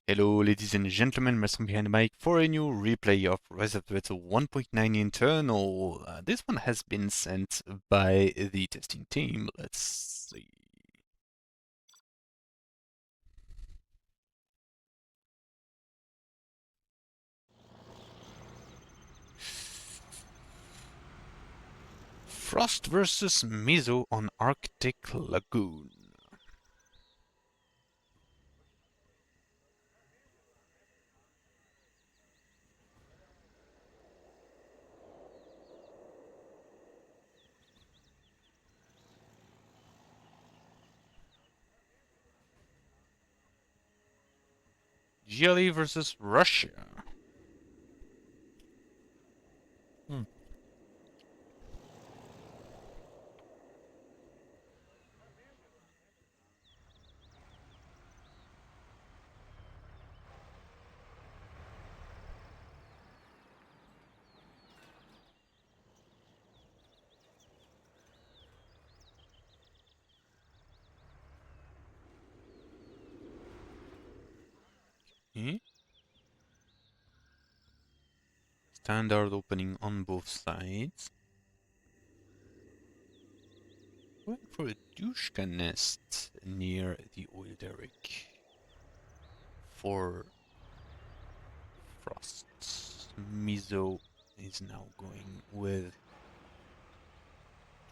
Hello ladies and gentlemen, Mason behind the mic for a new replay of Resident Evil 1.9 internal. This one has been sent by the testing team. Let's see. Frost versus Mizo on Arctic Lagoon. GLA versus Russia. Okay. Standard opening on both sides. Going for a Dushka nest near the oil derrick for Frost. Mizo is now going with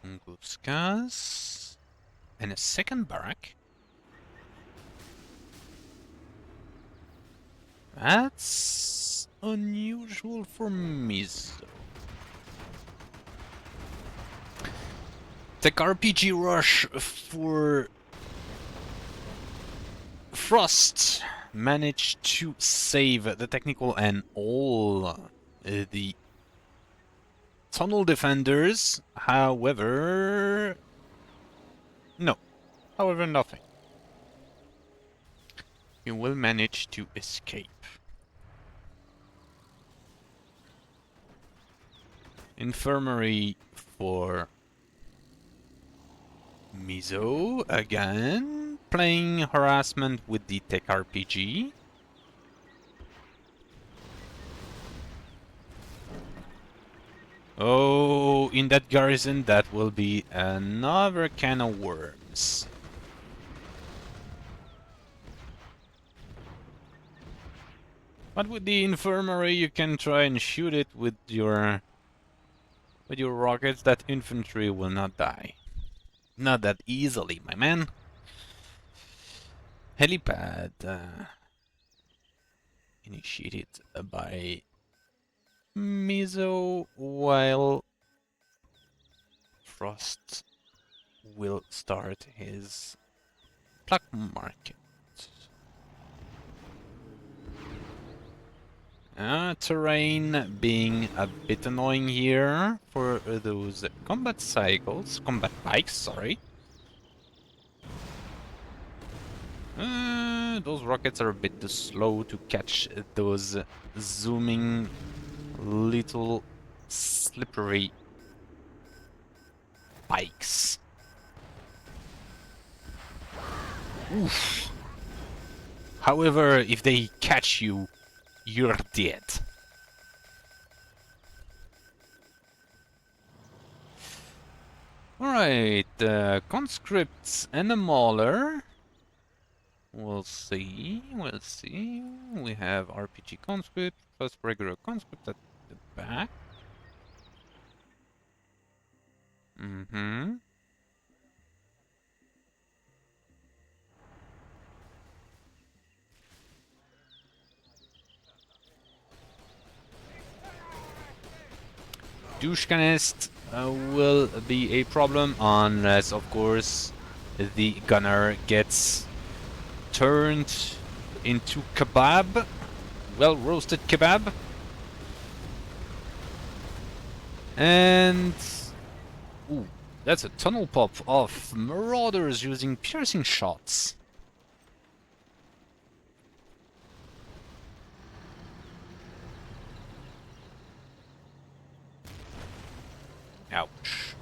Tunguska's and a second barrack. That's unusual for Mizo. Tech RPG rush for Frost managed to save the technical and all the tunnel defenders. However, nothing. You will manage to escape. Infirmary for Mizo again, playing harassment with the tech RPG. Oh, in that garrison, that will be another can of worms. But with the infirmary, you can try and shoot it with your rockets. That infantry will not die. Not that easily, my man. Helipad initiated by Mizo, while Frost will start his pluck market. Terrain being a bit annoying here for those combat bikes, sorry. Those rockets are a bit too slow to catch those zooming little slippery bikes. Oof. However, if they catch you, you're dead. Alright, conscripts and a mauler. We'll see. We have RPG conscript, plus regular conscript at the back. Dushkanist will be a problem unless, of course, the gunner gets turned into kebab. Well roasted kebab. And ooh, that's a tunnel pop of marauders using piercing shots. Ouch.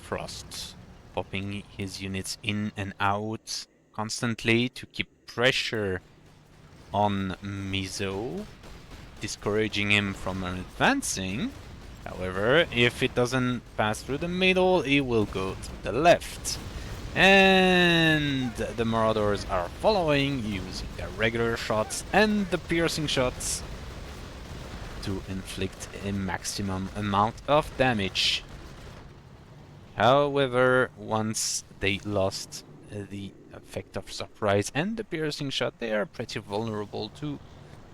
Frost, popping his units in and out constantly to keep pressure on Mizo, discouraging him from advancing. However, if it doesn't pass through the middle, it will go to the left. And the Marauders are following, using their regular shots and the piercing shots to inflict a maximum amount of damage. However, once they lost the effect of surprise and the piercing shot, they are pretty vulnerable to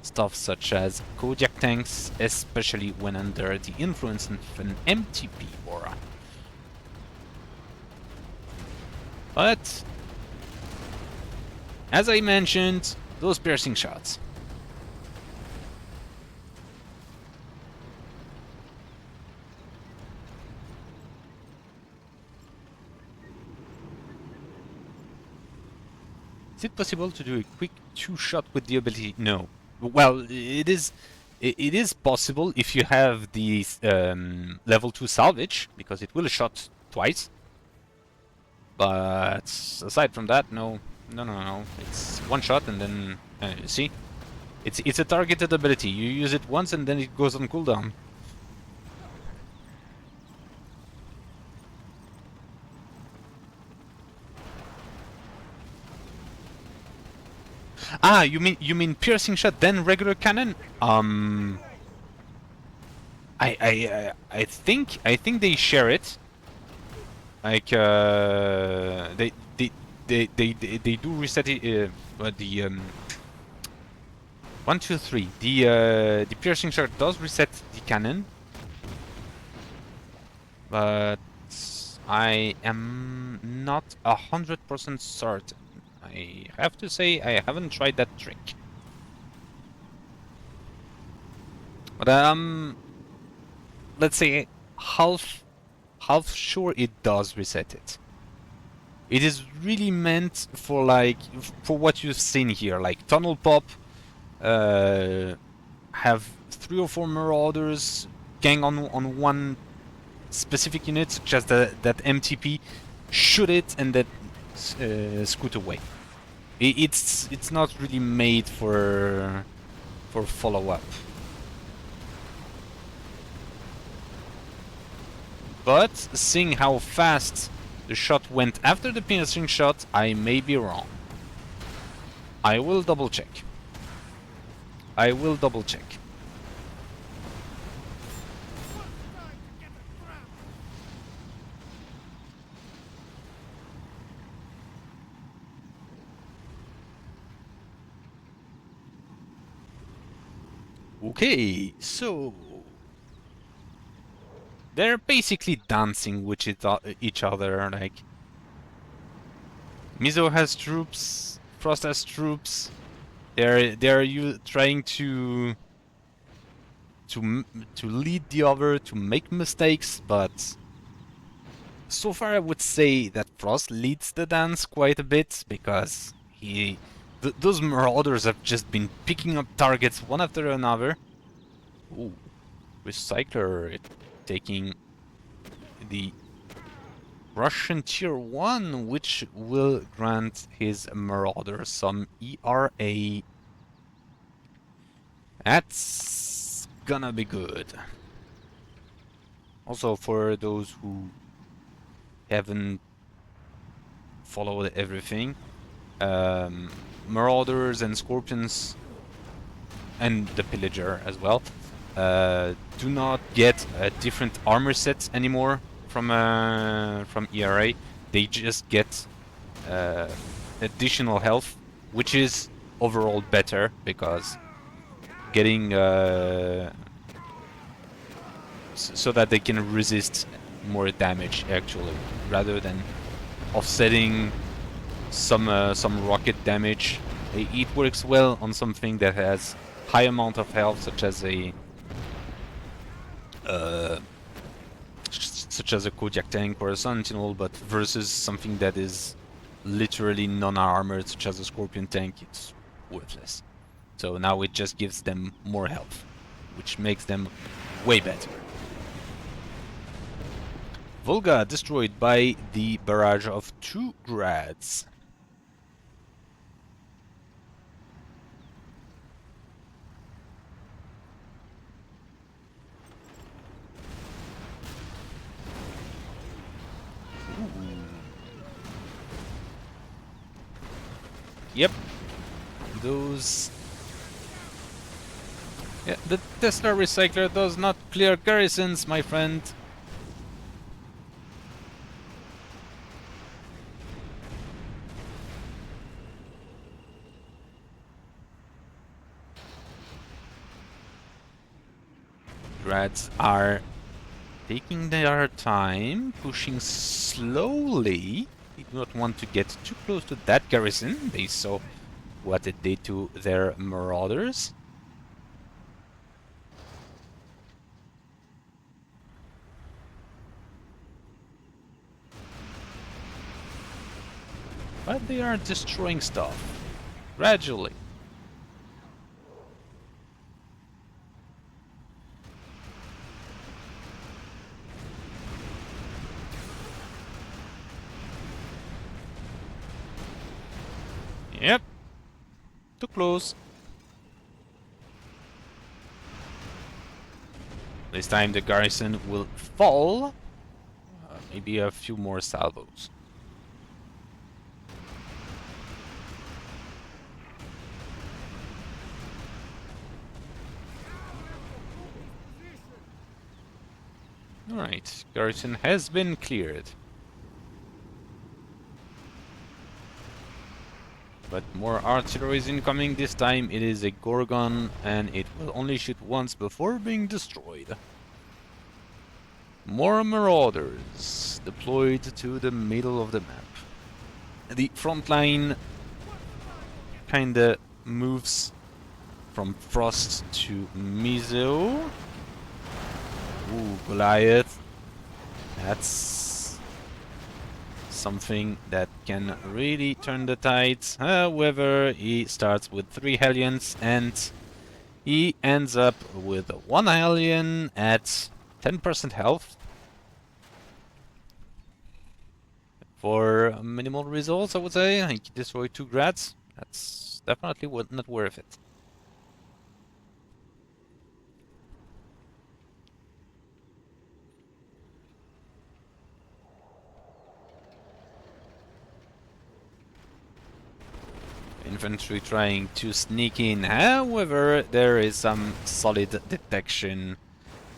stuff such as Kodiak tanks, especially when under the influence of an MTP aura. But, as I mentioned, those piercing shots. Is it possible to do a quick two-shot with the ability? No. Well, it is possible if you have the level 2 salvage, because it will shot twice. But aside from that, no. No. It's one shot and then, see? It's a targeted ability. You use it once and then it goes on cooldown. Ah, you mean piercing shot then regular cannon? I think they share it. Like they do reset it. The 1, 2, 3. The piercing shot does reset the cannon, but I am not 100% certain. I have to say I haven't tried that trick. But let's say half sure it does reset it. It is really meant for for what you've seen here, like tunnel pop, have 3 or 4 marauders gang on one specific unit, such as that MTP, shoot it and then scoot away. It's not really made for follow-up. But seeing how fast the shot went after the piercing shot, I may be wrong. I will double check. Okay, so they're basically dancing with each other, like Mizo has troops, Frost has troops. They're trying to lead the other, to make mistakes, but so far I would say that Frost leads the dance quite a bit, because those marauders have just been picking up targets one after another. Ooh, Recycler taking the Russian tier 1, which will grant his marauder some ERA. That's gonna be good. Also, for those who haven't followed everything, marauders and scorpions, and the pillager as well, do not get a different armor set anymore from ERA. They just get additional health, which is overall better, because getting so that they can resist more damage, actually, rather than offsetting some rocket damage. It works well on something that has high amount of health, such as a Kodiak tank or a Sentinel, but versus something that is literally non-armored, such as a Scorpion tank, it's worthless. So now it just gives them more health, which makes them way better. Volga destroyed by the barrage of 2 grads. Yep. Those... Yeah, the Tesla recycler does not clear garrisons, my friend. Grads are taking their time, pushing slowly. They do not want to get too close to that garrison. They saw what it did to their marauders. But they are destroying stuff, gradually. Yep. Too close. This time the garrison will fall. Maybe a few more salvos. Alright, garrison has been cleared. But more artillery is incoming. This time it is a Gorgon and it will only shoot once before being destroyed. More marauders deployed to the middle of the map. The front line kinda moves from Frost to Mizo. Ooh, Goliath. That's something that can really turn the tides. However, he starts with 3 Hellions and he ends up with 1 Hellion at 10% health. For minimal results, I would say. He destroyed 2 grads. That's definitely not worth it. Infantry trying to sneak in. However, there is some solid detection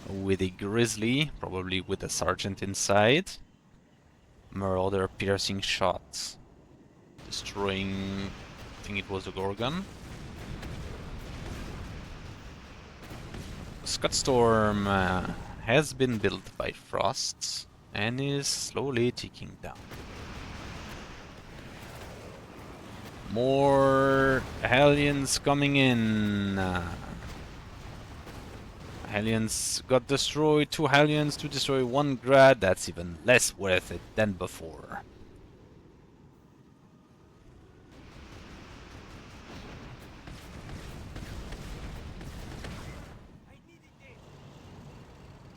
with a Grizzly, probably with a Sergeant inside. Marauder piercing shots. Destroying, I think it was a Gorgon. Scudstorm has been built by Frost and is slowly ticking down. More Hellions coming in. Hellions got destroyed. 2 Hellions to destroy 1 Grad. That's even less worth it than before.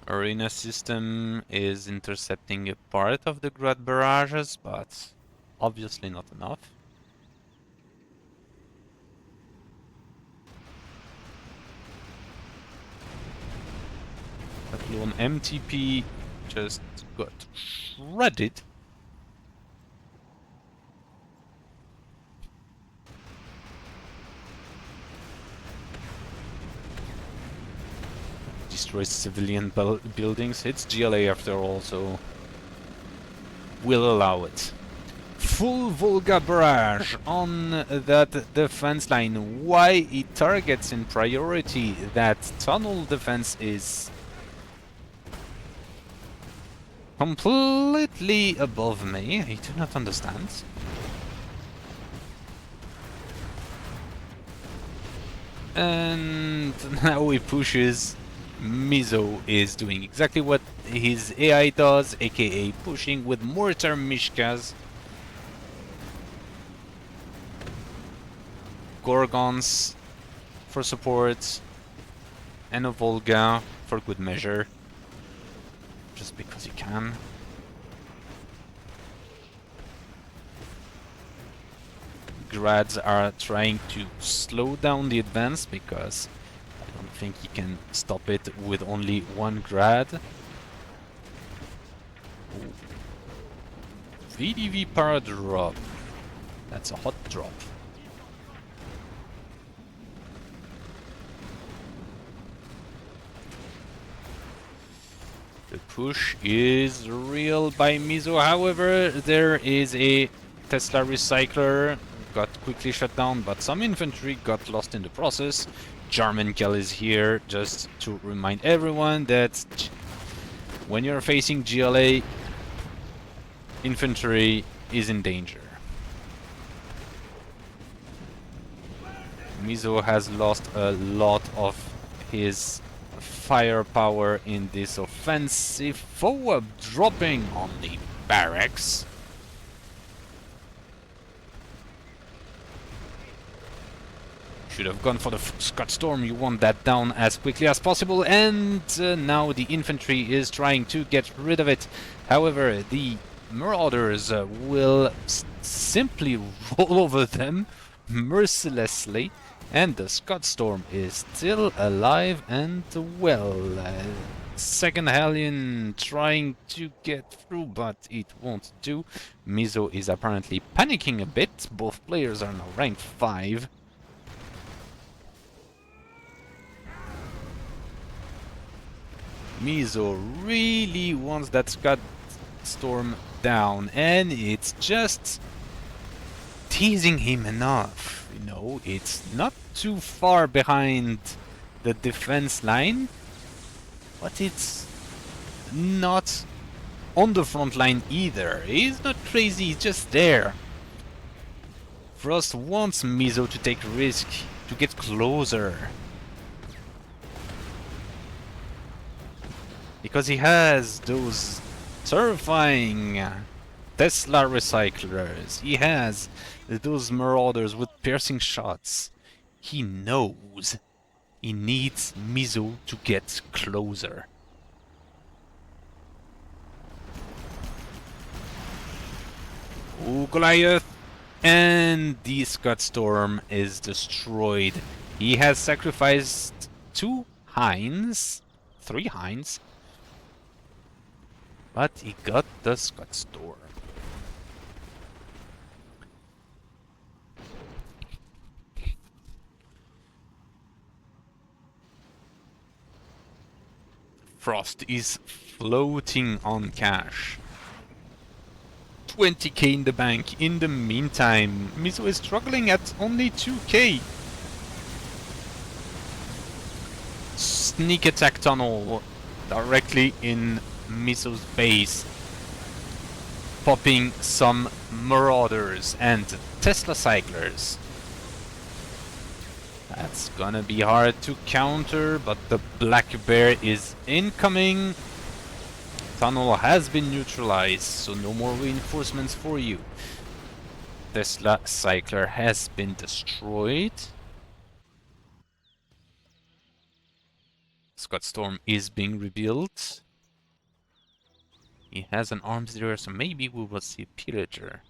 Arena system is intercepting a part of the Grad barrages, but obviously not enough. Lone MTP just got shredded. Destroys civilian buildings. It's GLA after all, so we'll allow it. Full Volga barrage on that defense line. Why it targets in priority that tunnel defense is completely above me. I do not understand. And now he pushes. Mizo is doing exactly what his AI does, aka pushing with mortar Mishkas. Gorgons for support, and a Volga for good measure. Just because he can. grads are trying to slow down the advance because I don't think he can stop it with only one grad. Ooh. VDV para drop. That's a hot drop. The push is real by Mizo. However, there is a Tesla recycler, got quickly shut down, but some infantry got lost in the process. Jarmenkel is here just to remind everyone that when you're facing GLA, infantry is in danger. Mizo has lost a lot of his firepower in this offensive. Forward dropping on the barracks. Should have gone for the Scott Storm. You want that down as quickly as possible, and now the infantry is trying to get rid of it. However, the Marauders will simply roll over them mercilessly, and the Scott Storm is still alive and well. Second Hellion trying to get through, but it won't do. Mizo is apparently panicking a bit. Both players are now rank 5. Mizo really wants that Scott Storm down, and it's just teasing him enough. You know, it's not too far behind the defense line, but it's not on the front line either. He's not crazy, he's just there. Frost wants Mizo to take risk, to get closer. Because he has those terrifying Tesla recyclers. He has those Marauders with piercing shots. He knows he needs Mizo to get closer. Oh, Goliath! And the Scott Storm is destroyed. He has sacrificed 2 Hinds, 3 Hinds, but he got the Scott Storm. Frost is floating on cash. 20k in the bank. In the meantime, Mizo is struggling at only 2k. Sneak attack tunnel directly in Mizo's base, popping some Marauders and Tesla Cyclers. That's gonna be hard to counter, but the Black Bear is incoming. Tunnel has been neutralized, so no more reinforcements for you. Tesla Cycler has been destroyed. Scott Storm is being rebuilt. He has an arms dealer, so maybe we will see a pillager.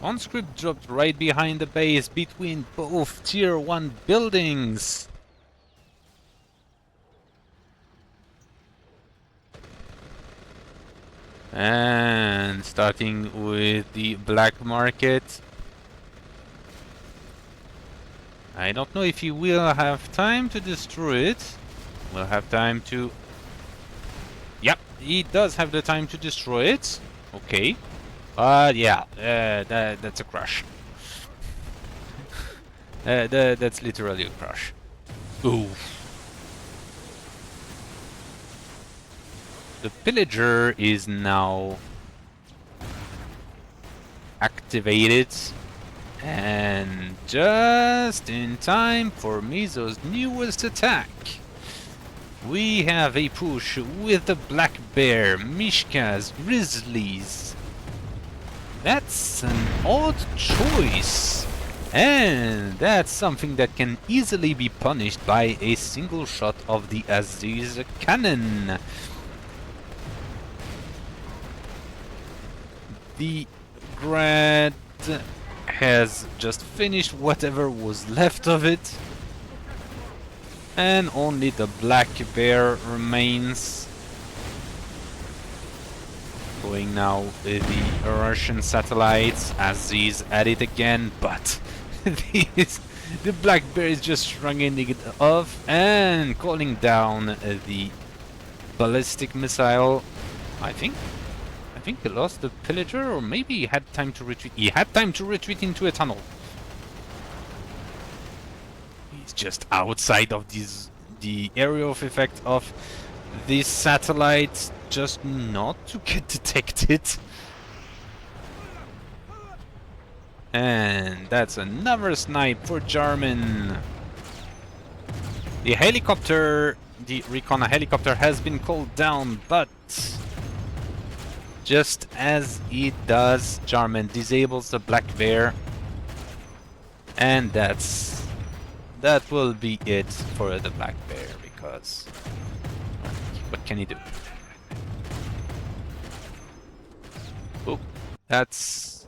Conscript dropped right behind the base between both tier 1 buildings. And starting with the black market. I don't know if he will have time to destroy it. We'll have time to... Yep, he does have the time to destroy it. Okay. Yeah, that's a crush. That's literally a crush. Ooh. The pillager is now activated, and just in time for Mizo's newest attack. We have a push with the Black Bear, Mishkas, Grizzlies. That's an odd choice. And that's something that can easily be punished by a single shot of the Aziz cannon. The Grad has just finished whatever was left of it. And only the Black Bear remains. Going now the Russian satellites, Aziz at it again, but the Black Bear is just shrugging it off and calling down the ballistic missile. I think he lost the pillager, or maybe he had time to retreat. He had time to retreat into a tunnel. He's just outside of the area of effect of these satellites, just not to get detected. And that's another snipe for German. The helicopter, the recon helicopter, has been called down, but just as it does, German disables the Black Bear. And that will be it for the Black Bear, because what can he do? Oh, that's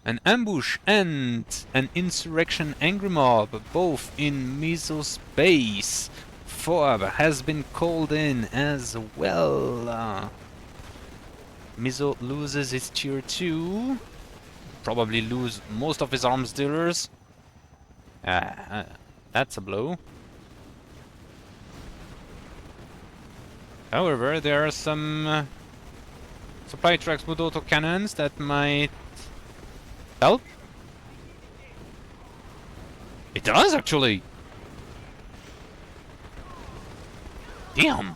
an ambush and an insurrection angry mob, both in Mizo's base. Fob has been called in as well. Mizo loses his tier 2. Probably lose most of his arms dealers. That's a blow. However, there are some supply trucks with autocannons that might help. It does, actually! Damn!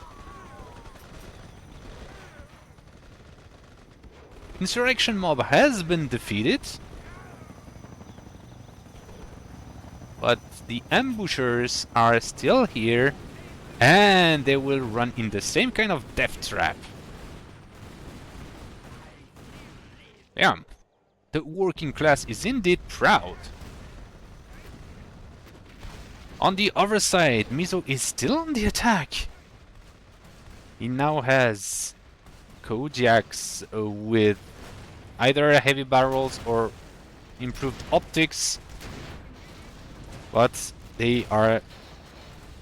Insurrection mob has been defeated. But the ambushers are still here. And they will run in the same kind of death trap. Yeah. The working class is indeed proud. On the other side, Mizo is still on the attack. He now has Kodiaks with either heavy barrels or improved optics. But they are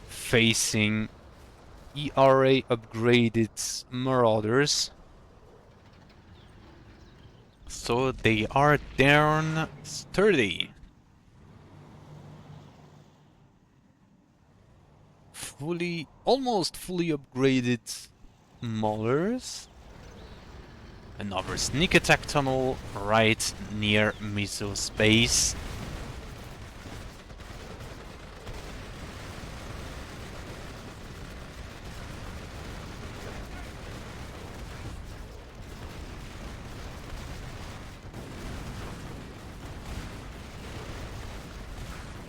facing ERA upgraded marauders. So they are down sturdy. Almost fully upgraded maulers. Another sneak attack tunnel right near Mizo's base.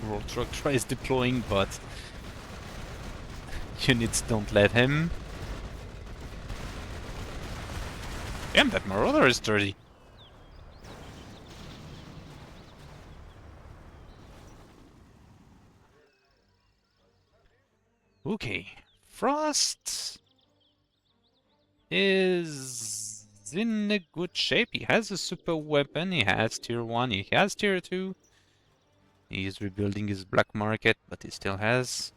Road truck tries deploying, but units don't let him. Damn, that marauder is dirty. Okay, Frost is in a good shape. He has a super weapon, he has tier 1, he has tier 2. He's rebuilding his black market, but he still has.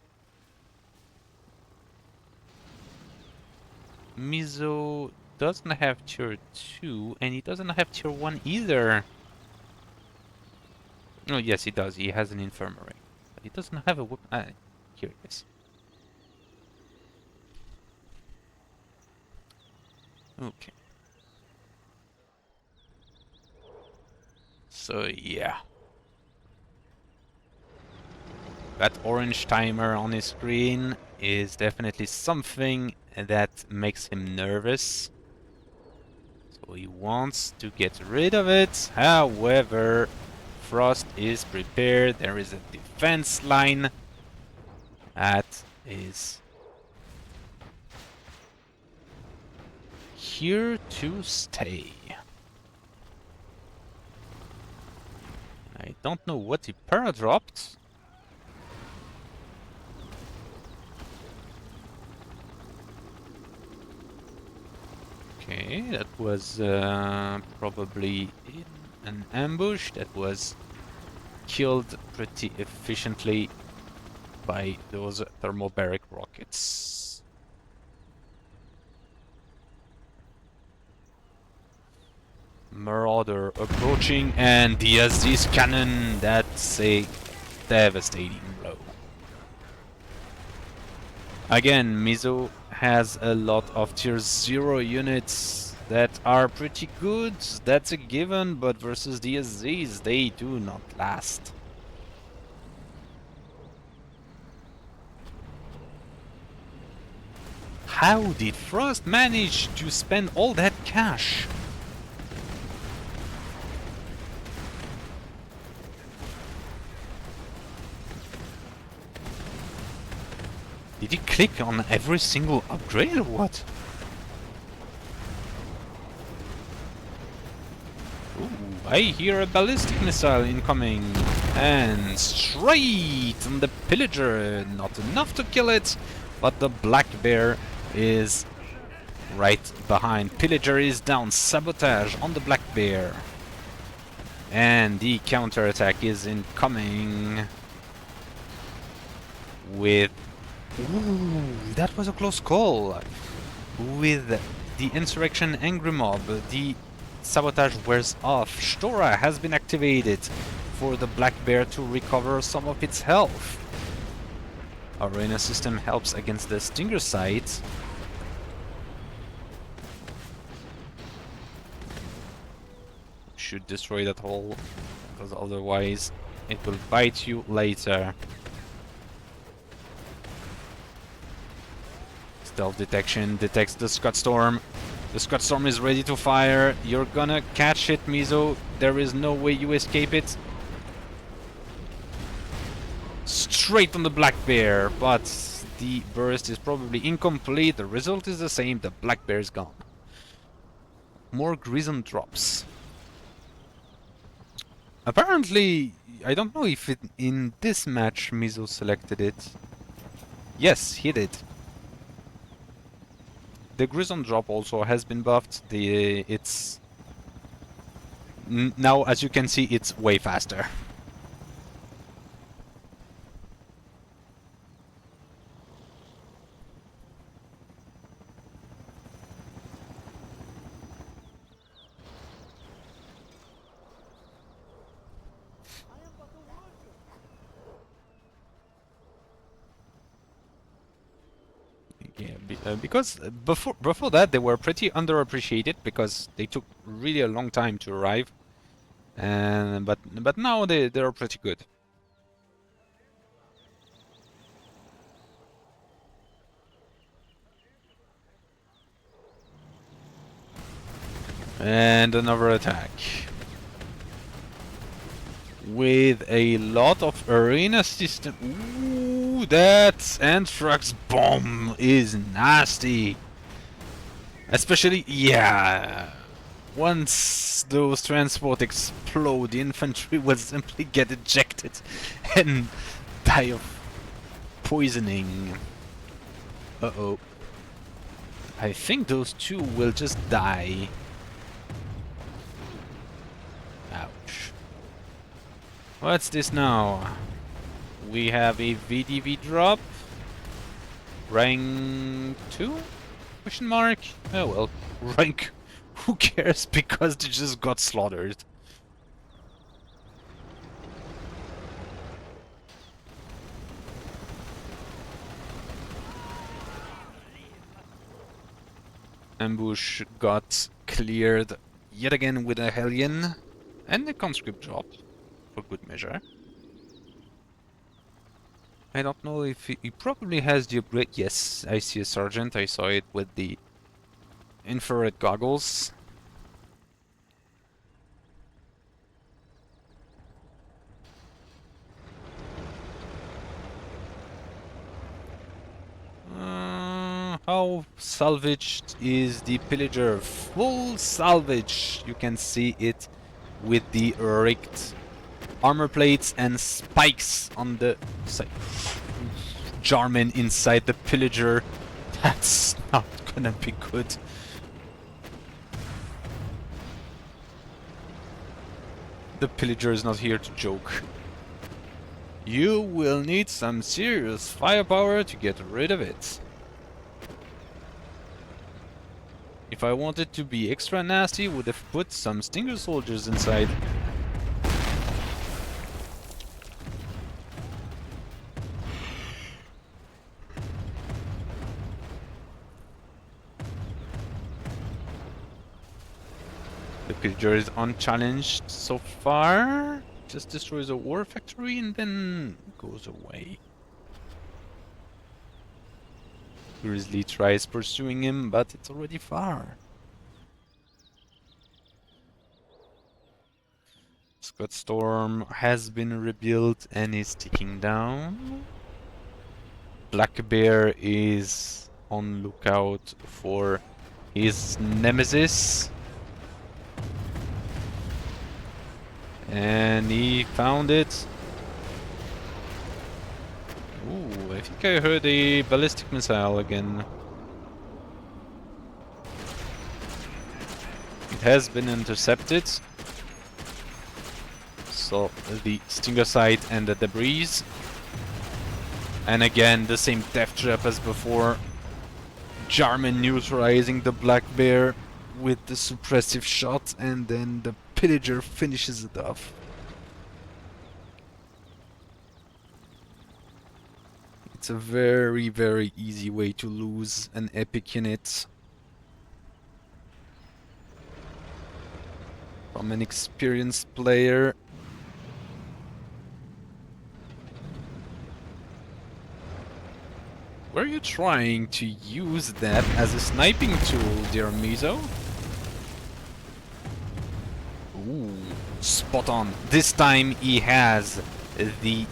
Mizo doesn't have tier 2, and he doesn't have tier 1 either. Oh, yes, he does. He has an infirmary. But he doesn't have a weapon. Here it is. Okay. So, yeah. That orange timer on his screen is definitely something that makes him nervous. So he wants to get rid of it. However, Frost is prepared. There is a defense line that is here to stay. I don't know what he para-dropped. Okay, that was probably an ambush that was killed pretty efficiently by those thermobaric rockets. Marauder approaching, and DSD's cannon, that's a devastating blow. Again, Mizo has a lot of tier 0 units that are pretty good, that's a given, but versus DSZs, they do not last. How did Frost manage to spend all that cash? Did he click on every single upgrade or what? Ooh, I hear a ballistic missile incoming. And straight on the pillager. Not enough to kill it, but the black bear is right behind. Pillager is down. Sabotage on the black bear. And the counterattack is incoming. With... Ooh, that was a close call. With the Insurrection Angry Mob, the sabotage wears off. Stora has been activated for the black bear to recover some of its health. Arena system helps against the Stinger sight. Should destroy that hole, because otherwise it will bite you later. Stealth detection detects the Scud Storm. The Scud Storm is ready to fire. You're gonna catch it, Mizo. There is no way you escape it. Straight on the black bear, but the burst is probably incomplete. The result is the same. The black bear is gone. More Grism drops. Apparently, I don't know if in this match Mizo selected it. Yes, he did. The Grism drop also has been buffed. It's now, as you can see, it's way faster. Yeah, because before that they were pretty underappreciated because they took really a long time to arrive, and but now they're pretty good. And another attack with a lot of arena system. Ooh, that Anthrax bomb is nasty. Especially, yeah, once those transport explode, the infantry will simply get ejected and die of poisoning. Uh-oh. I think those two will just die. Ouch. What's this now? We have a VDV drop. Rank 2? Question mark? Oh well. Rank... Who cares? Because they just got slaughtered. Ambush got cleared yet again with a Hellion. And a conscript drop. For good measure. I don't know if he probably has the upgrade. Yes, I see a sergeant. I saw it with the infrared goggles. How salvaged is the pillager? Full salvage. You can see it with the rigged armor plates and spikes on the side. Jarman inside the pillager. That's not gonna be good. The pillager is not here to joke. You will need some serious firepower to get rid of it. If I wanted to be extra nasty, would have put some stinger soldiers inside. The pillager is unchallenged so far. Just destroys a war factory and then goes away. Grizzly tries pursuing him, but it's already far. Scott Storm has been rebuilt and is ticking down. Black Bear is on lookout for his nemesis. And he found it. Ooh, I think I heard a ballistic missile again. It has been intercepted. So the stinger sight and the debris. And again, the same death trap as before. Jarman neutralizing the Black Bear with the suppressive shot, and then the pillager finishes it off. It's a very, very easy way to lose an epic unit. From an experienced player. Were you trying to use that as a sniping tool, dear Mizo? Ooh, spot on. This time he has the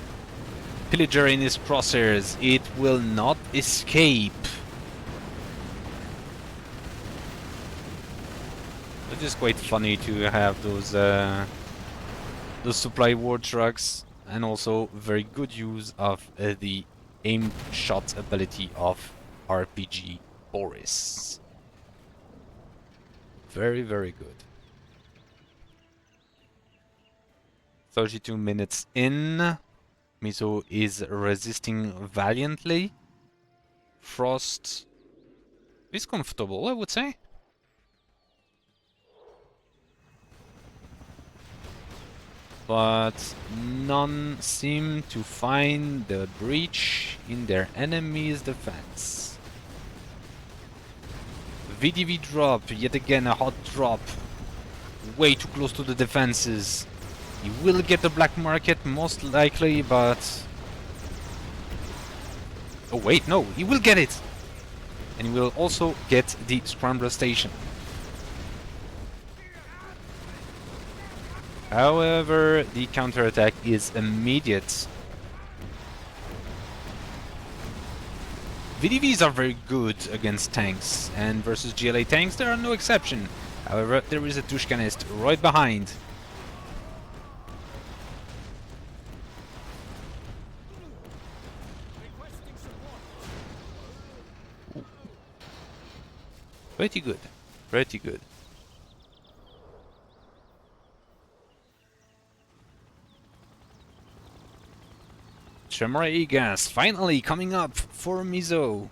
pillager in his crosshairs. It will not escape. It is quite funny to have those supply war trucks, and also very good use of the aimed shot ability of RPG Boris. Very, very good. 32 minutes in. Mizo is resisting valiantly. Frost is comfortable, I would say. But none seem to find the breach in their enemy's defense. VDV drop, yet again a hot drop. Way too close to the defenses. He will get the black market most likely, but... Oh wait, no, he will get it! And he will also get the Scrambler station. However, the counterattack is immediate. VDVs are very good against tanks, and versus GLA tanks there are no exception. However, there is a Tushkanist right behind. Ooh. Pretty good, pretty good. Samurai gas finally coming up for Mizo.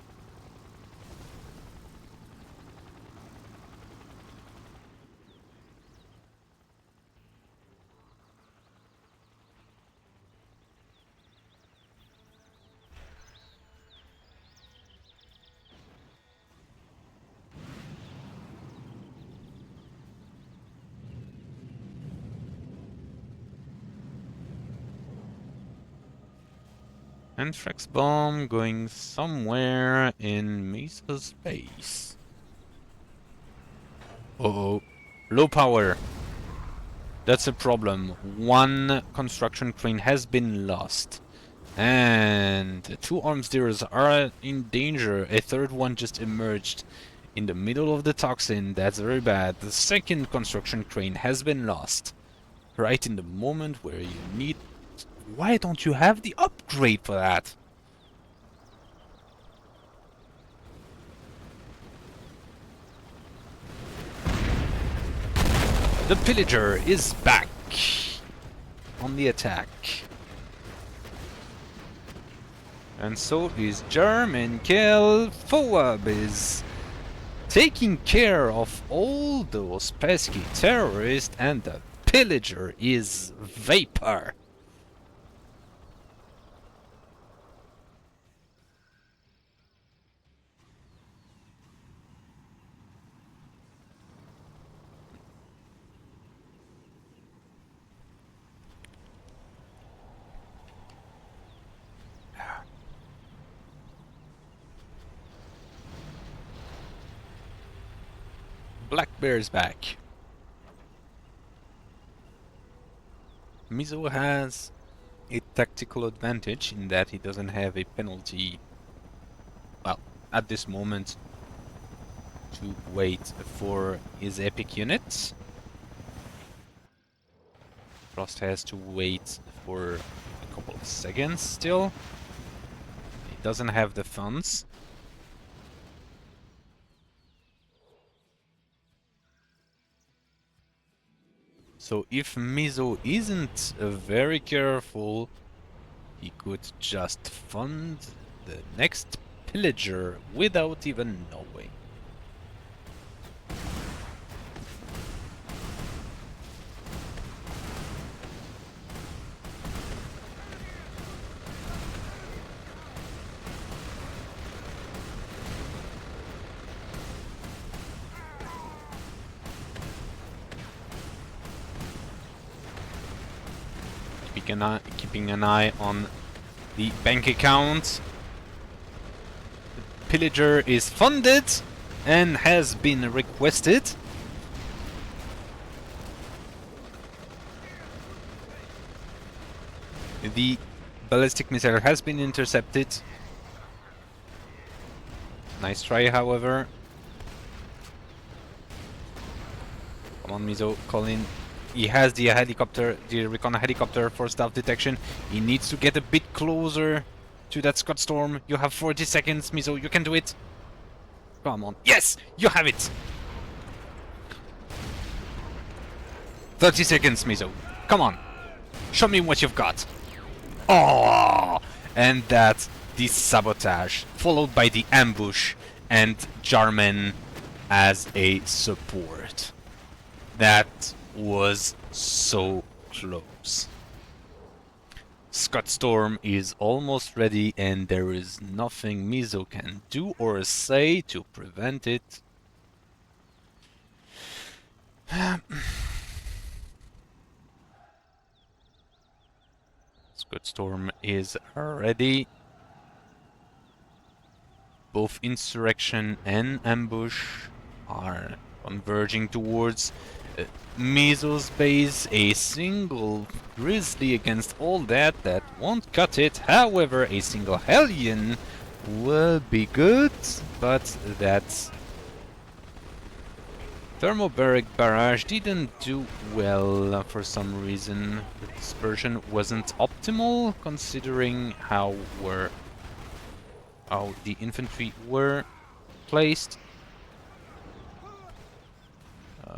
Anthrax bomb going somewhere in Mizo's base. Uh-oh. Low power. That's a problem. One construction crane has been lost. And two arms dealers are in danger. A third one just emerged in the middle of the toxin. That's very bad. The second construction crane has been lost. Right in the moment where you need... Why don't you have the upgrade for that? The pillager is back on the attack. And so is German Kill. Foab is taking care of all those pesky terrorists, and the pillager is vapor. Black Bear's back. Mizo has a tactical advantage in that he doesn't have a penalty, well, at this moment, to wait for his epic units. Frost has to wait for a couple of seconds still. He doesn't have the funds. So if Mizo isn't very careful, he could just fund the next pillager without even knowing. Keeping an eye on the bank account. The pillager is funded and has been requested. The ballistic missile has been intercepted. Nice try, however. Come on, Mizo, call in. He has the helicopter, the recon helicopter for stealth detection. He needs to get a bit closer to that Scott Storm. You have 40 seconds, Mizo. You can do it. Come on. Yes! You have it! 30 seconds, Mizo. Come on. Show me what you've got. Oh! And that's the sabotage, followed by the ambush and Jarmen as a support. That was so close. Scott Storm is almost ready, and there is nothing Mizo can do or say to prevent it. Scott Storm is ready. Both insurrection and ambush are converging towards Mizo's base. A single grizzly against all that won't cut it. However, a single Hellion will be good, but that thermobaric barrage didn't do well for some reason. The dispersion wasn't optimal considering how the infantry were placed.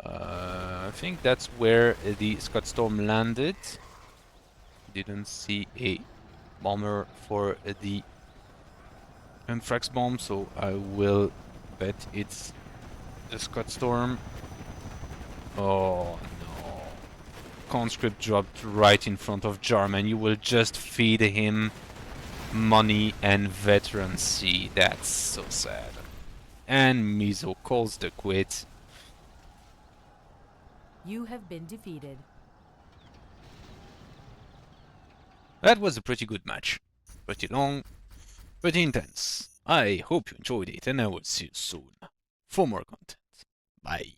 I think that's where the Scott Storm landed. Didn't see a bomber for the Anthrax bomb, so I will bet it's the Scott Storm. Oh no. Conscript dropped right in front of Jarman. You will just feed him money and veterancy. That's so sad. And Mizo calls the quit. You have been defeated. That was a pretty good match. Pretty long, pretty intense. I hope you enjoyed it, and I will see you soon for more content. Bye.